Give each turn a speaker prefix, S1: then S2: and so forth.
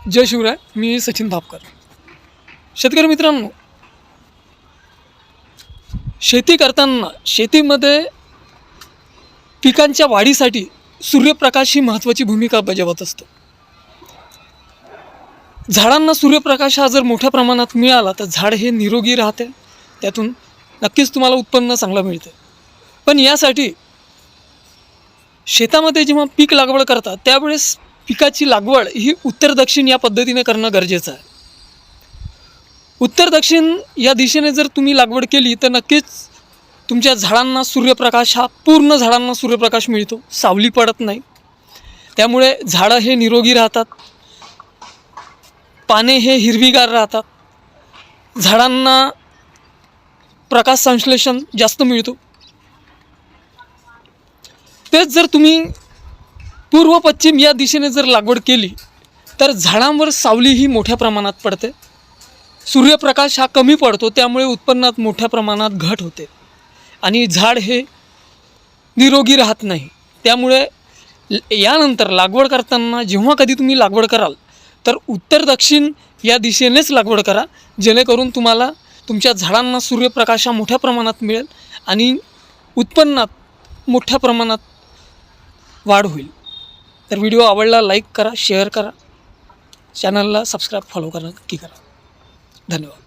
S1: जय शिवराय. मी सचिन भापकर. शेतकरी मित्रांनो, शेती करताना शेतीमध्ये पिकांच्या वाढीसाठी सूर्यप्रकाश ही महत्त्वाची भूमिका बजावत असतो. झाडांना सूर्यप्रकाश हा जर मोठ्या प्रमाणात मिळाला तर झाड हे निरोगी राहते, त्यातून नक्कीच तुम्हाला उत्पन्न चांगलं मिळते. पण यासाठी शेतामध्ये जेव्हा पीक लागवड करतात त्यावेळेस पिकाची लागवड ही उत्तर दक्षिण या पद्धतीने करणं गरजेचं आहे. उत्तर दक्षिण या दिशेने जर तुम्ही लागवड केली तर नक्कीच तुमच्या झाडांना सूर्यप्रकाश हा पूर्ण झाडांना सूर्यप्रकाश मिळतो, सावली पडत नाही. त्यामुळे झाडं हे निरोगी राहतात, पाने हे हिरवीगार राहतात, झाडांना प्रकाश संश्लेषण जास्त मिळतो. तेच जर तुम्ही पूर्व पश्चिम या दिशेने जर लागवड केली तर झाडांवर सावली ही मोठ्या प्रमाणात पडते, सूर्यप्रकाश हा कमी पडतो, त्यामुळे उत्पन्नात मोठ्या प्रमाणात घट होते आणि झाड हे निरोगी राहत नाही. त्यामुळे यानंतर लागवड करताना जेव्हा कधी तुम्ही लागवड कराल तर उत्तर दक्षिण या दिशेनेच लागवड करा, जेणेकरून तुम्हाला तुमच्या झाडांना सूर्यप्रकाश हा मोठ्या प्रमाणात मिळेल आणि उत्पन्नात मोठ्या प्रमाणात वाढ होईल. तर व्हिडिओ आवडला लाईक करा, शेअर करा, चॅनलला सबस्क्राईब फॉलो करा, नक्की करा. धन्यवाद.